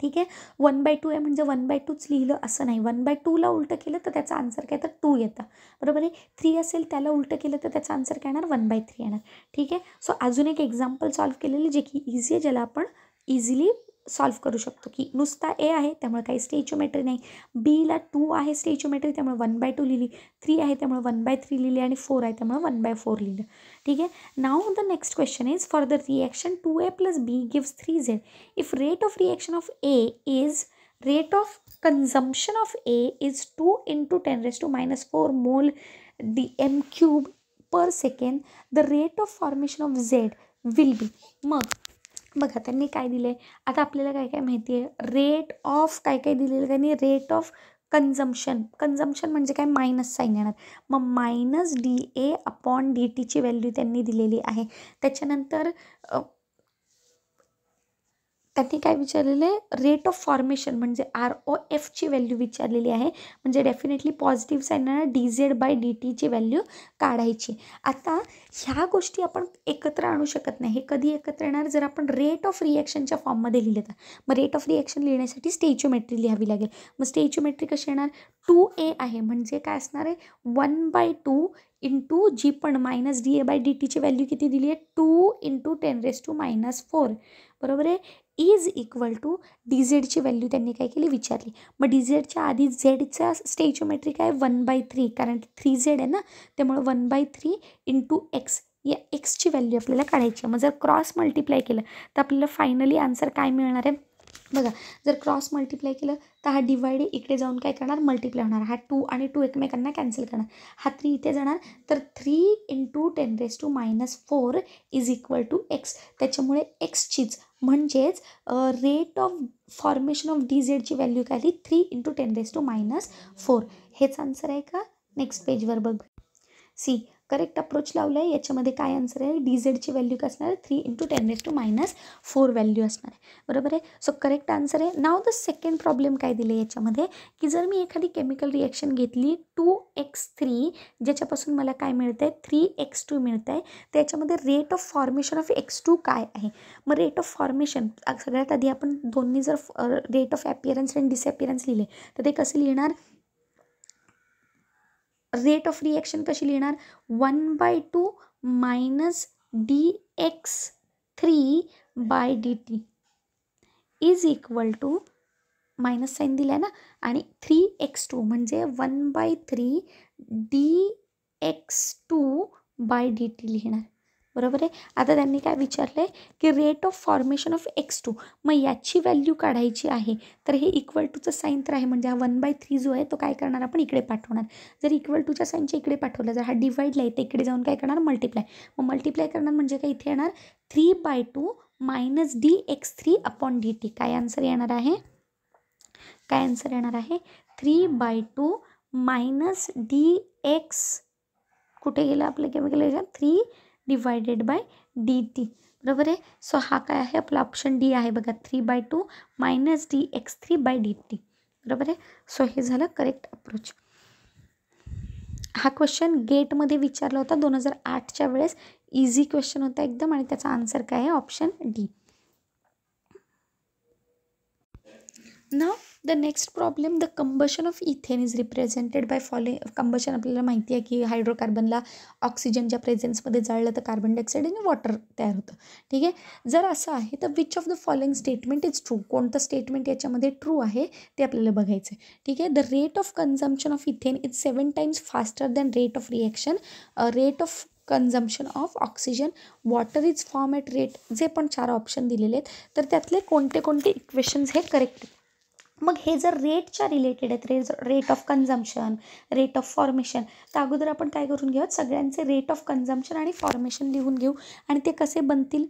ठीक आहे. 1/2 आहे म्हणजे 1/2च लिहिलं असं नाही, 1/2ला उलटं केलं तर त्याचा आन्सर काय तर 2 येतं. बरोबर आहे. 3 असेल त्याला उलटं केलं तर त्याचा आन्सर काय येणार 1/3 येणार. ठीक आहे. सो अजून एक एक्झाम्पल सॉल्व्ह केलेलं जे की इझी आहे, ज्याला आपण इझिली सॉल्व्ह करू शकतो की नुसता ए आहे त्यामुळे काही स्टेचिओमेट्री नाही, बीला 2 आहे स्टेचिओमेट्री त्यामुळे 1/2 लिहिली, 3 आहे त्यामुळे 1/3 लिहिली आणि 4 आहे त्यामुळे 1/4 लिहिलं. ठीक आहे. Now the next question is for the reaction 2A + B gives 3Z. If rate of reaction of A is rate of consumption of A is 2 × 10⁻⁴ mole m³ per second, the rate of formation of Z will be. मग बघा त्यांनी काय दिलं आहे, आता आपल्याला काय काय माहिती आहे, रेट ऑफ काय काय दिलेलं त्यांनी, रेट ऑफ कन्झम्पशन म्हणजे काय मायनस साईन येणार, मग -dA/dt ची व्हॅल्यू त्यांनी दिलेली आहे. त्याच्यानंतर त्यांनी काय विचारलेलं आहे, रेट ऑफ फॉर्मेशन म्हणजे ROF ची व्हॅल्यू विचारलेली आहे. म्हणजे डेफिनेटली पॉझिटिव्ह साईन येणार, dZ/dt ची व्हॅल्यू काढायची. आता ह्या गोष्टी आपण एकत्र आणू शकत नाही. हे कधी एकत्र येणार जर आपण रेट ऑफ रिॲक्शनच्या फॉर्ममध्ये लिहिलं तर. मग रेट ऑफ रिॲक्शन लिहिण्यासाठी स्टेचिओमेट्री लिहावी लागेल. मग स्टेचिओमेट्री कशी येणार, 2A आहे म्हणजे काय असणार आहे 1/2 इंटू जी पण -dA/dt ची व्हॅल्यू किती दिली आहे 2 × 10⁻⁴. बरोबर आहे. इज इक्वल टू dZ ची व्हॅल्यू त्यांनी काय केली विचारली. मग dZच्या आधी झेडचा स्टेचिओमेट्री काय 1/3 कारण 3Z आहे ना त्यामुळे 1/3 × x या एक्सची व्हॅल्यू आपल्याला काढायची. मग जर क्रॉस मल्टिप्लाय केलं तर आपल्याला फायनली आन्सर काय मिळणार आहे बघा. जर क्रॉस मल्टिप्लाय केलं तर हा डिवाइड इकडे जाऊन काय करणार मल्टिप्लाय होणार, हा 2 आणि 2 एकमेकांना कॅन्सल करणार, हा 3 इथे जाणार तर 3 × 10⁻⁴ इज इक्वल टू x. त्याच्यामुळे एक्सचीच म्हणजेच रेट ऑफ फॉर्मेशन ऑफ dZची व्हॅल्यू काय आली 3 × 10⁻⁴. हेच आन्सर आहे का. नेक्स्ट पेजवर बघ. सी करेक्ट अप्रोच लावला आहे. याच्यामध्ये काय आन्सर आहे, DZची व्हॅल्यू काय असणार आहे, 3 × 10⁻⁴ व्हॅल्यू असणार आहे. बरोबर आहे. सो करेक्ट आन्सर आहे. नाव द सेकंड प्रॉब्लेम काय दिले याच्यामध्ये, की जर मी एखादी केमिकल रिॲक्शन घेतली 2x3 ज्याच्यापासून मला काय मिळतं आहे, 3x2 मिळतं आहे, त्याच्यामध्ये rate of formation of x2 काय आहे. मग रेट ऑफ फॉर्मेशन सगळ्यात आधी आपण दोन्ही जर रेट ऑफ ॲपिअरन्स आणि डिसॲपिअरन्स लिहिले तर ते कसे लिहिणार, रेट ऑफ रिॲक्शन कशी लिहिणार, 1/2 - dx3/dt is equal to minus sign दिला आहे ना, आणि 3x2 म्हणजे 1/3 dx2/dt लिहिणार. बरोबर आहे. आता त्यांनी काय विचारलं आहे की rate of formation of x2, मग याची व्हॅल्यू काढायची आहे. तर हे इक्वल टूचं साईन तर आहे, म्हणजे हा 1/3 जो आहे तो काय करणार, आपण इकडे पाठवणार. जर इक्वल टूच्या साईनच्या इकडे पाठवलं, जर हा डिवाईडला आहे तर इकडे जाऊन काय करणार, मल्टिप्लाय. मग मल्टिप्लाय करणार म्हणजे काय, इथे येणार 3/2 - dx3/dt. काय आन्सर येणार आहे, काय आन्सर येणार आहे, 3/2 - dx, कुठे गेलं आपलं केमिकल रिॲक्शन, 3/dt. बरोबर आहे. सो हा काय आहे, आपला ऑप्शन डी आहे बघा, 3/2 - dx3/dt. बरोबर आहे. सो हे झालं करेक्ट अप्रोच. हा क्वेश्चन गेटमध्ये विचारला होता 2008च्या वेळेस. इझी क्वेश्चन होता एकदम, आणि त्याचा आन्सर काय आहे, option D. Now the next problem, the combustion of ethane is represented by following. Combustion आपल्याला माहिती आहे की हायड्रोकार्बनला ऑक्सिजनच्या प्रेझेन्समध्ये जाळलं तर कार्बन डायऑक्साईड आणि वॉटर तयार होतं. ठीक आहे. जर असं आहे तर which of the following statement is true, कोणतं स्टेटमेंट याच्यामध्ये ट्रू आहे ते आपल्याला बघायचं आहे. ठीक आहे. The rate of consumption of ethane is 7 times faster than rate of reaction, rate of consumption of oxygen, water is form at rate. जे पण 4 ऑप्शन दिलेले आहेत तर त्यातले कोणते कोणते इक्वेशन्स हे करेक्ट. मग हे जर रेटच्या रिलेटेड आहेत, rate of consumption, rate of formation, तर अगोदर आपण काय करून घेऊ, सगळ्यांचे रेट ऑफ कन्झम्पशन आणि फॉर्मेशन लिहून घेऊ, आणि ते कसे बनतील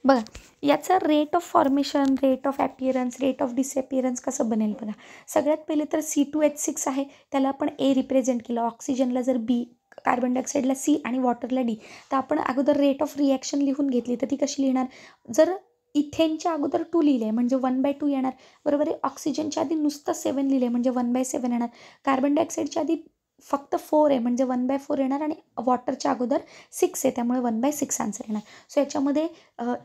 बघा. याचा rate of formation, rate of appearance, rate of disappearance कसं बनेल बघा. सगळ्यात पहिले तर C2H6 आहे, त्याला आपण A रिप्रेझेंट केलं, ऑक्सिजनला जर B, कार्बन डायऑक्साईडला C आणि वॉटरला D. तर आपण अगोदर रेट ऑफ रिॲक्शन लिहून घेतली तर ती कशी लिहिणार, जर इथेनच्या अगोदर 2 लिहिले म्हणजे 1/2 येणार. बरोबर आहे. ऑक्सिजनच्या आधी नुसतं 7 लिहिले म्हणजे 1/7 येणार. कार्बन डायऑक्साईडच्या आधी फक्त 4 आहे म्हणजे 1/4 येणार, आणि वॉटरच्या अगोदर 6 आहे त्यामुळे 1/6 आन्सर येणार. सो याच्यामध्ये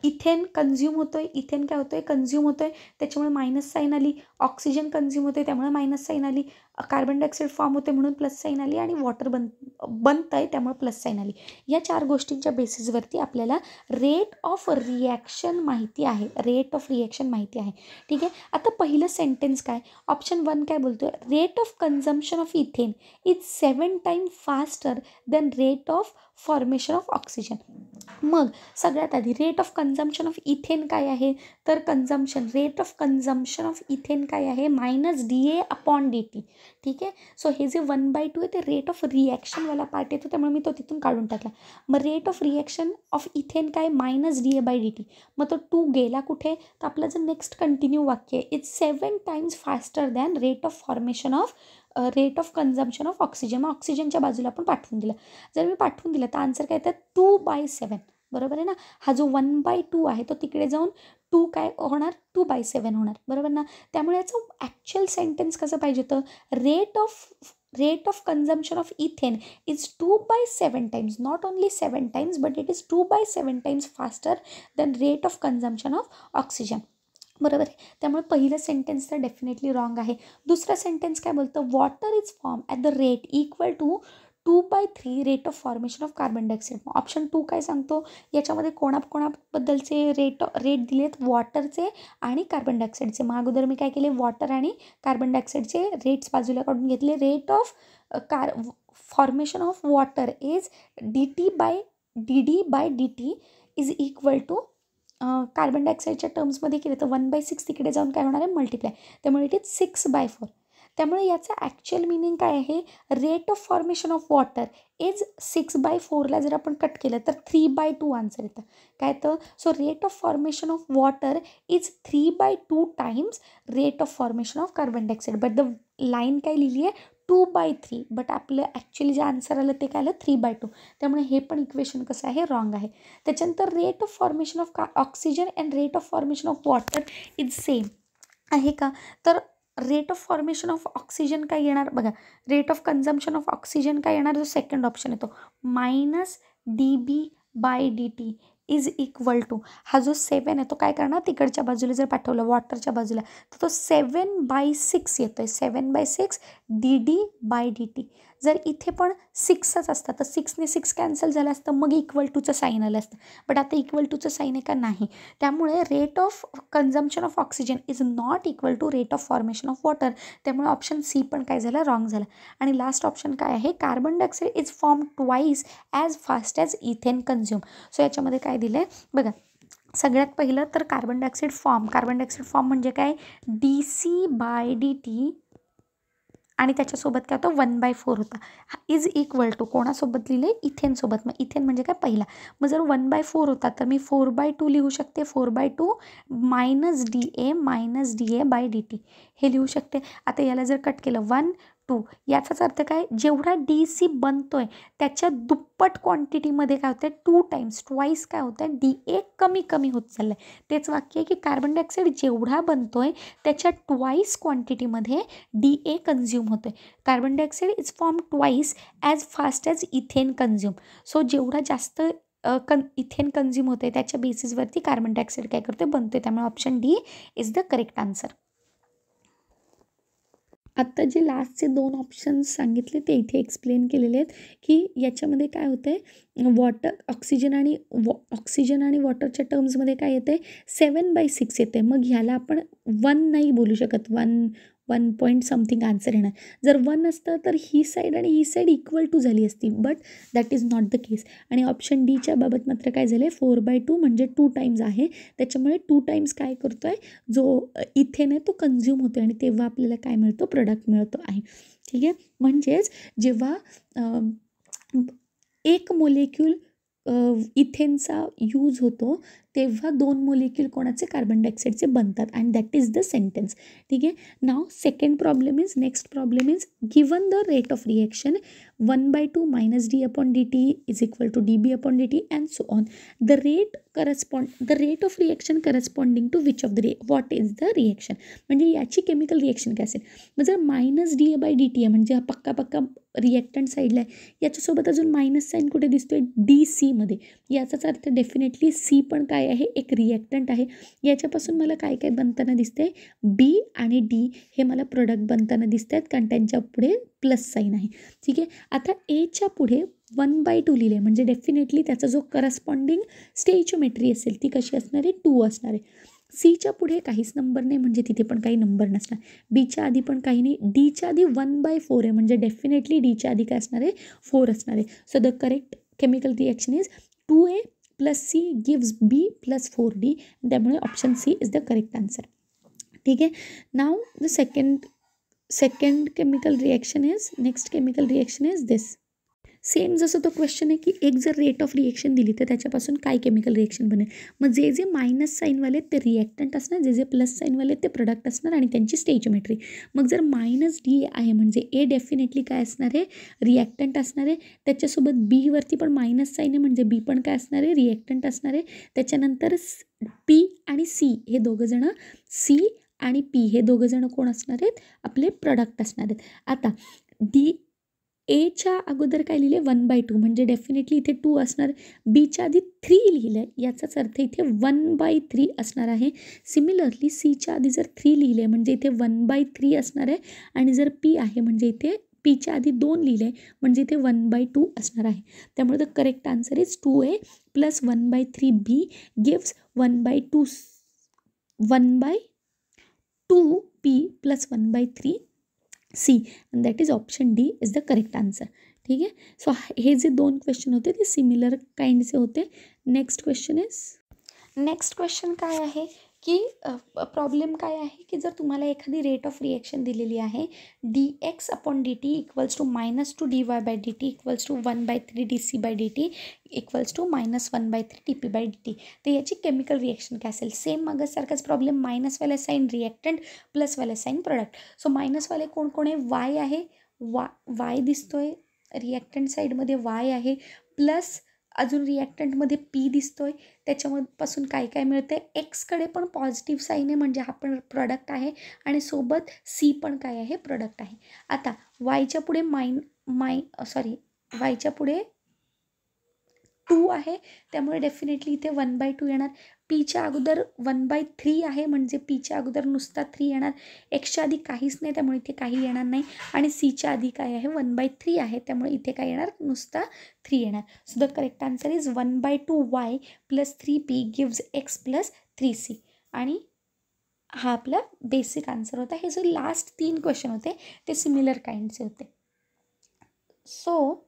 इथेन कन्झ्युम होतोय, इथेन काय होतोय, कन्झ्युम होतोय, त्याच्यामुळे मायनस साईन आली. ऑक्सिजन कन्झ्युम होते त्यामुळे मायनस साईन आली. कार्बन डायऑक्साईड फॉर्म होते म्हणून प्लस साईन आली, आणि वॉटर बनतं आहे त्यामुळे प्लस साईन आली. या 4 गोष्टींच्या बेसिसवरती आपल्याला रेट ऑफ रिॲक्शन माहिती आहे, रेट ऑफ रिॲक्शन माहिती आहे. ठीक आहे. आता पहिलं सेंटेन्स काय, ऑप्शन 1 काय बोलतोय, rate of consumption of ethane is 7 times faster than rate of formation of oxygen. मग सगळ्यात आधी rate of consumption of ethane काय आहे, तर consumption, rate of consumption of ethane काय आहे, -dA/dt. ठीक आहे. सो हे जे 1/2 आहे ते रेट ऑफ रिॲक्शनवाला पार्ट येतो त्यामुळे मी तो तिथून काढून टाकला. मग rate of reaction of ethane काय, -dA/dt. मग तो 2 गेला कुठे, तर आपलं जर नेक्स्ट कंटिन्यू वाक्य आहे, it's 7 times faster than rate of formation of rate of consumption of oxygen. मग ऑक्सिजनच्या बाजूला आपण पाठवून दिलं. जर मी पाठवून दिलं तर आन्सर काय येतं, 2/7. बरोबर आहे ना. हा जो 1/2 आहे तो तिकडे जाऊन 2 काय होणार, 2/7 होणार. बरोबर ना. त्यामुळे याचं ॲक्च्युअल सेंटेन्स कसं पाहिजे होतं, rate of consumption of ethane is 2/7 times, not only 7 times but it is 2/7 times faster than rate of consumption of oxygen. बरोबर आहे. त्यामुळे पहिलं सेंटेन्स तर डेफिनेटली रॉंग आहे. दुसरा सेंटेन्स काय बोलतं, water is form at the rate equal to 2/3 rate of formation of carbon dioxide. Option 2 काय सांगतो, याच्यामध्ये कोणाबद्दलचे रेट दिलेत, वॉटरचे आणि कार्बन डायऑक्साईडचे. मग अगोदर मी काय केले, वॉटर आणि कार्बन डायऑक्साईडचे रेट्स बाजूला काढून घेतले. Rate of formation of water is dd/dt is equal to carbon डायऑक्साईडच्या टर्म्समध्ये केलं तर 1/6 तिकडे जाऊन काय होणार आहे, मल्टिप्लाय. त्यामुळे इट इज 6/4. त्यामुळे याचं ॲक्च्युअल मिनिंग काय आहे, rate of formation of water is 6/4ला जर आपण कट केलं तर 3/2 आन्सर येतं. काय तर so rate of formation of water is 3/2 times rate of formation of carbon dioxide. But the line काय लिहिली आहे, 2/3, बट आपलं ॲक्च्युली जे आन्सर आलं ते काय आलं 3/2. त्यामुळे हे पण इक्वेशन कसं आहे रॉंग आहे. त्याच्यानंतर rate of formation of oxygen and rate of formation of water is same आहे का? तर rate of formation of oxygen काय येणार बघा, rate of consumption of oxygen काय येणार, जो सेकंड ऑप्शन येतो -dB/dt इज इक्वल टू, हा जो 7 आहे तो काय करणार तिकडच्या बाजूला जर पाठवलं वॉटरच्या बाजूला तर तो 7/6 येतो आहे. 7/6 dd/dt. जर इथे पण 6च असतं तर 6ने 6 कॅन्सल झालं असतं, मग इक्वल टूचं साईन आलं असतं. बट आता इक्वल टूचं साईन आहे का नाही, त्यामुळे rate of consumption of oxygen is not equal to rate of formation of water. त्यामुळे ऑप्शन सी पण काय झालं रॉंग झालं. आणि लास्ट ऑप्शन काय आहे, carbon dioxide is form twice as fast as ethane consume. So याच्यामध्ये काय दिलं आहे बघा, सगळ्यात पहिलं तर कार्बन डायऑक्साईड फॉर्म म्हणजे काय, dC/dt आणि त्याच्यासोबत काय होतं 1/4 होता. इज इक्वल टू कोणासोबत लिहिले, इथेनसोबत. मग इथेन म्हणजे काय पहिला, मग जर 1/4 होता तर मी 4/2 लिहू शकते. 4/2 -dA/dt हे लिहू शकते. आता याला जर कट केलं 1 2, याचाच अर्थ काय, जेवढा DC बनतोय त्याच्या दुप्पट क्वांटिटीमध्ये काय होतं 2 टाइम्स ट्वाईस काय होतं DA कमी कमी होत चाललं आहे. तेच वाक्य आहे की कार्बन डायऑक्साईड जेवढा बनतोय त्याच्या ट्वाईस क्वांटिटीमध्ये DA कन्झ्युम होतोय. Carbon dioxide is form twice as fast as ethane consume. So जेवढा जास्त इथेन कन्झ्युम होतं आहे त्याच्या बेसिसवरती कार्बन डायऑक्साईड काय करते बनतोय. त्यामुळे option D is the correct answer. आत्ता जे लास्टचे 2 ऑप्शन्स सांगितले ते इथे एक्सप्लेन केलेले आहेत की याच्यामध्ये काय होतं आहे, ऑक्सिजन आणि वॉटरच्या टर्म्समध्ये काय येतं आहे 7/6 येतं आहे. मग ह्याला आपण 1 नाही बोलू शकत, 1 पॉईंट समथिंग आन्सर येणार. जर 1 असतं तर ही साईड आणि ही साईड इक्वल टू झाली असती, but that is not the case. आणि ऑप्शन डीच्या बाबत मात्र काय झालं आहे 4/2 म्हणजे 2 टाइम्स आहे. त्याच्यामुळे 2 टाइम्स काय करतो आहे, जो इथेन आहे तो कन्झ्युम होतो आणि तेव्हा आपल्याला काय मिळतो, प्रोडक्ट मिळतो आहे. ठीक आहे, म्हणजेच जेव्हा एक मोलेक्यूल इथेनचा यूज होतो तेव्हा 2 मोलेक्यूल कोणाचे, कार्बन डायऑक्साईडचे बनतात. And that is the sentence. ठीक आहे. नाव next problem is given the rate of reaction 1/2 -d/dt is equal to dB/dt and so on. The rate of reaction corresponding to which of the what is the reaction. म्हणजे याची chemical reaction काय असेल. मग जर -dA/dt आहे म्हणजे हा पक्का रिएक्टंट साईडला आहे, याच्यासोबत अजून मायनस साईन कुठे दिसतोय DC/मध्ये. याचाच अर्थ डेफिनेटली C पण काय आहे, एक रिएक्टंट आहे. याच्यापासून मला काय काय बनताना दिसते, B आणि D हे मला प्रोडक्ट बनताना दिसत आहेत कारण त्यांच्या पुढे प्लस साईन आहे. ठीक आहे. आता Aच्या पुढे 1/2 लिहिले म्हणजे डेफिनेटली त्याचा जो करस्पॉन्डिंग स्टेइचियोमेट्री असेल ती कशी असणार आहे, 2 असणार आहे. Cच्या पुढे काहीच नंबर नाही म्हणजे तिथे पण काही नंबर नसणार. Bच्या आधी पण काही नाही. Dच्या आधी 1/4 आहे म्हणजे डेफिनेटली Dच्या आधी काय असणार आहे, 4 असणार आहे. So the correct chemical reaction is 2A + C gives B + 4D. त्यामुळे option C is the correct answer. ठीक आहे. Now the second chemical reaction is this. Same जसं तो क्वेश्चन आहे की एक जर रेट ऑफ रिएक्शन दिली तर त्याच्यापासून काय केमिकल रिएक्शन बनेल. मग जे मायनस साईनवाले ते रिएक्टंट असणार, जे प्लस साईनवाले ते प्रोडक्ट असणार आणि त्यांची स्टेइचियोमेट्री. मग जर -D आहे म्हणजे ए डेफिनेटली काय असणार आहे, रिएक्टंट असणार आहे. त्याच्यासोबत बी वरती पण मायनस साईन आहे म्हणजे बी पण काय असणार आहे, रिएक्टंट असणार आहे. त्याच्यानंतर P आणि C हे दोघंजणं, C आणि P हे दोघंजणं कोण असणार आहेत, आपले प्रोडक्ट असणार आहेत. आता Aच्या अगोदर काय लिहिले 1/2 म्हणजे डेफिनेटली इथे 2 असणार. Bच्या आधी 3 लिहिलं आहे याचाच अर्थ इथे 1/3 असणार आहे. सिमिलरली Cच्या आधी जर 3 लिहिले म्हणजे इथे 1/3 असणार आहे. आणि जर P आहे म्हणजे इथे Pच्या आधी 2 लिहिले म्हणजे इथे 1/2 असणार आहे. त्यामुळे the correct answer is 2A + 1/3 B gives 1/2 P + 1/3 C and that is option D is the correct answer. ठीक आहे. सो हे जे 2 क्वेश्चन होते ते सिमिलर काइंडचे होते. नेक्स्ट क्वेश्चन काय आहे की प्रॉब्लेम काय आहे की जर तुम्हाला एखादी रेट ऑफ रिएक्शन दिलेली आहे dx/dt equals to -2 dy/dt equals to 1/3 dc/dt equals to -1/3 dp/dt. तर याची केमिकल रिएक्शन काय असेल. सेम मागसारखाच प्रॉब्लेम, मायनसवाले साईन रिएक्टंट, प्लसवाले साईन प्रोडक्ट. सो मायनसवाले कोण कोण आहे, Y आहे, वाय दिसतोय, रिॲक्टंट साईडमध्ये वाय आहे, प्लस अजून रिॲक्टंटमध्ये पी दिसतोय. त्याच्यापासून काय काय मिळतं आहे, एक्सकडे पण पॉझिटिव्ह साईन आहे म्हणजे हा पण प्रोडक्ट आहे आणि सोबत सी पण काय आहे, प्रोडक्ट आहे. आता वायच्या पुढे वायच्या पुढे 2 आहे, त्यामुळे डेफिनेटली इथे 1/2 येणार. पीच्या अगोदर 1/3 आहे म्हणजे पीच्या अगोदर नुसता 3 येणार. एक्सच्या आधी काहीच नाही त्यामुळे इथे काही येणार नाही. आणि सीच्या आधी काय आहे, 1/3 आहे त्यामुळे इथे काय येणार, नुसता 3 येणार. So the correct answer is 1/2 Y plus 3p gives x plus 3c. आणि हा आपला बेसिक आन्सर होता. हे जे लास्ट 3 क्वेश्चन होते ते सिमिलर काइंडचे होते. सो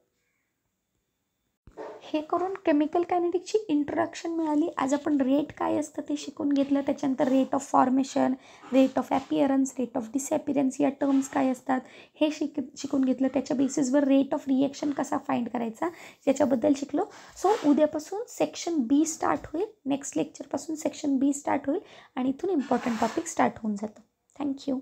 हे करून केमिकल कायनेटिक्सची इंट्रोडक्शन मिळाली. आज आपण रेट काय असतं ते शिकून घेतलं. त्याच्यानंतर rate of formation, rate of appearance, rate of disappearance या टर्म्स काय असतात हे शिकून घेतलं. त्याच्या बेसिसवर रेट ऑफ रिएक्शन कसा फाइंड करायचा याच्याबद्दल शिकलो. सो उद्यापासून सेक्शन बी स्टार्ट होईल. नेक्स्ट लेक्चरपासून सेक्शन बी स्टार्ट होईल आणि इथून इम्पॉर्टंट टॉपिक स्टार्ट होऊन जातं. थँक्यू.